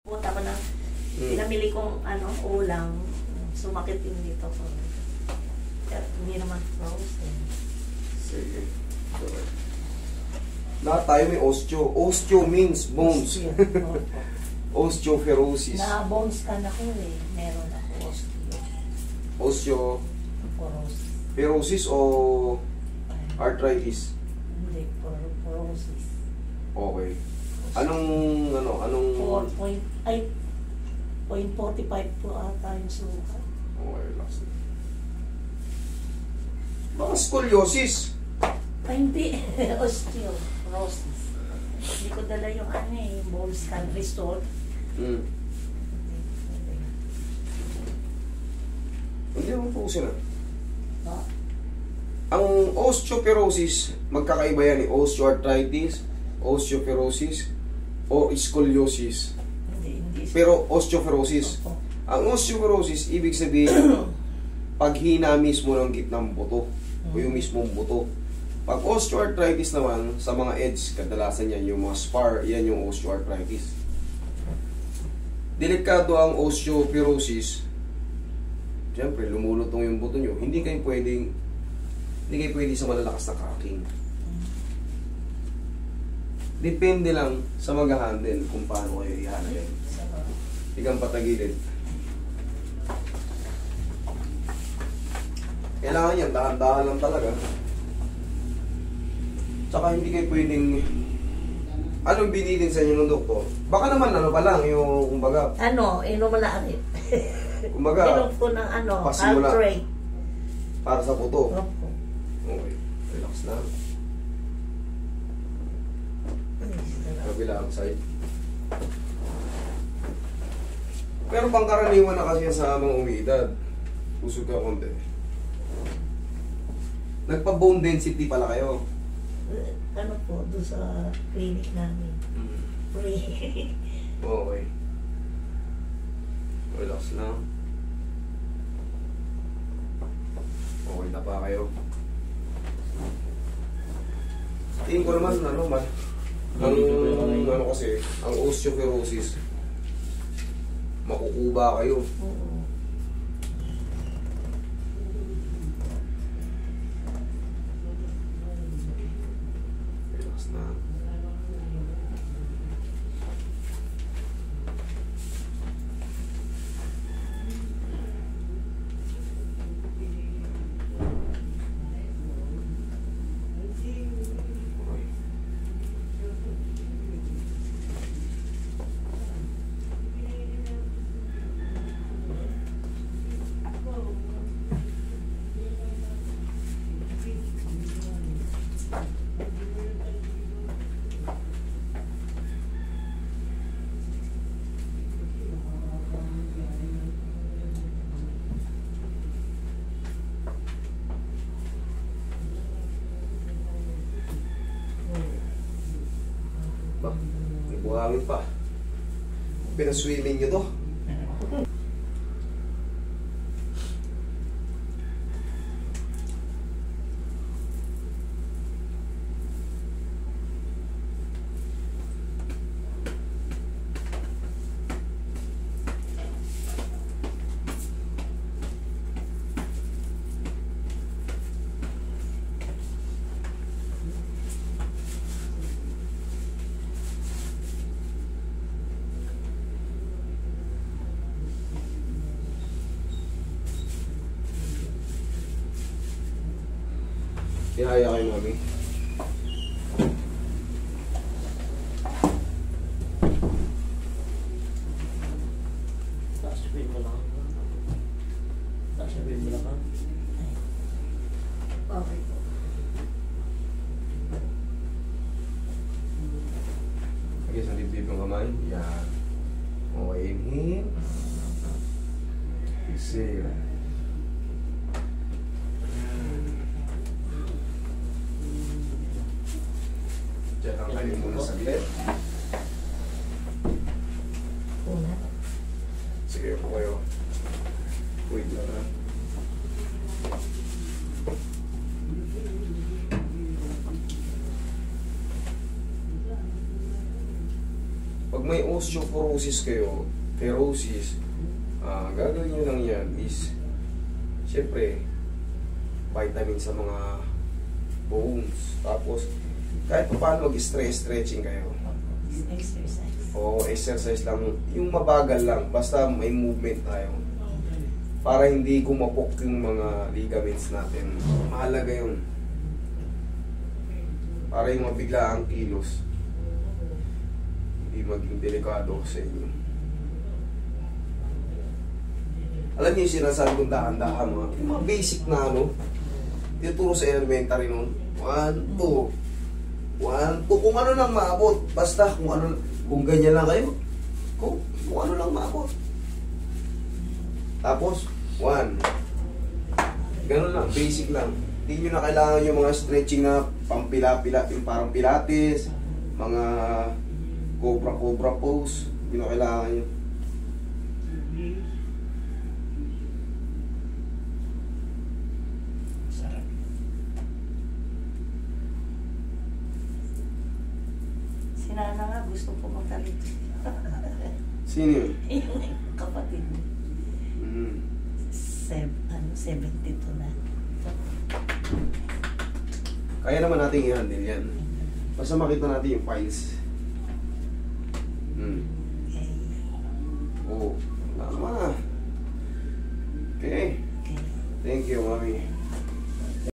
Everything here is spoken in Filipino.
Punta ko ng pinamili kong ulam, sumakit din dito ko. Pero hindi naman frozen. Sige. Okay. Lahat tayo may osteo. Osteo means bones. Osteoporosis. Na-bones ka na ko eh. Meron ako osteo. Osteoporosis o arthritis? Hindi, porosis. Okay. Anong 0.45 po ata yung sukat. Okay, relax na. Baka scoliosis. Ay, hindi. Osteoporosis. Hindi ko dala yung bone scan result. Hindi naman po sila. Ha? Ang osteoporosis, magkakaiba yan eh. Osteoarthritis, osteoporosis, o scoliosis. Hindi. Pero osteoporosis. Opo. Ang osteoporosis, ibig sabihin, paghina mismo ng gitnang buto, o yung mismong buto. Pag osteoarthritis naman, sa mga edge, kadalasan yan, yung mga spar, yan yung osteoarthritis. Delikado ang osteoporosis. Siyempre, lumulutong yung buto nyo. Hindi kayo pwede sa malalakas na cracking. Depende lang sa mag-handle kung paano kayo i-handle. Higang patagilid. Kailangan yan, dahan-dahan lang talaga. Tsaka hindi kayo pwedeng... Anong binilin sa inyo ng doktor? Baka naman pa lang, yung kumbaga... Inom mo na arit. Kumbaga... Inom ko ng pasimula. Caltrate. Para sa buto. Opo. Okay, relax na. Kabilang side. Pero pangkaraniwan na kasi sa mga umiidad. Usog ka konti. Nagpa-bone density pala kayo. Doon sa clinic namin. Free. Okay. Relax lang. Okay na pa kayo. Tingin ko naman, kasi, ang osteoporosis, makukuba kayo. Oo. Relax na. May buhangin pa. Pinaswimming nyo to. Ihaya kayo, mami. Sasabihin mo lang. Okay po. Lagay sa dibdib ng kamay. Yan. Okay, inhale. Exhale. Diyan lang kayo muna saglit. Sige po kayo. Wait lang ha. Pag may osteoporosis kayo, ferrosis, gagawin nyo lang yan is, syempre, vitamin sa mga bones. Tapos, kahit pa paano mag-stretching kayo. Exercise. O exercise lang, yung mabagal lang, basta may movement tayo. Para hindi kumapok yung mga ligaments natin. Mahalaga yun. Para yung mabigla ang kilos, hindi maging delikado sa inyo. Alam niyo yung sinasabi kong dahan-dahan yung mga basic na ano, tinuturo sa elementary nun. 1, 2. 1, 2. Kung ano lang maabot. Basta kung ganyan lang kayo. Kung ano lang maabot. Tapos, 1. Ganun lang, basic lang. Hindi nyo na kailangan yung mga stretching na pampila-pila, yung parang pilates, mga cobra pose. Hindi na kailangan yun. Sarap. Si Nana nga gusto pumunta rito. Sino yun? Yung kapatid mo. 72 na. Kaya naman natin i-handle yan. Basta makita natin yung files.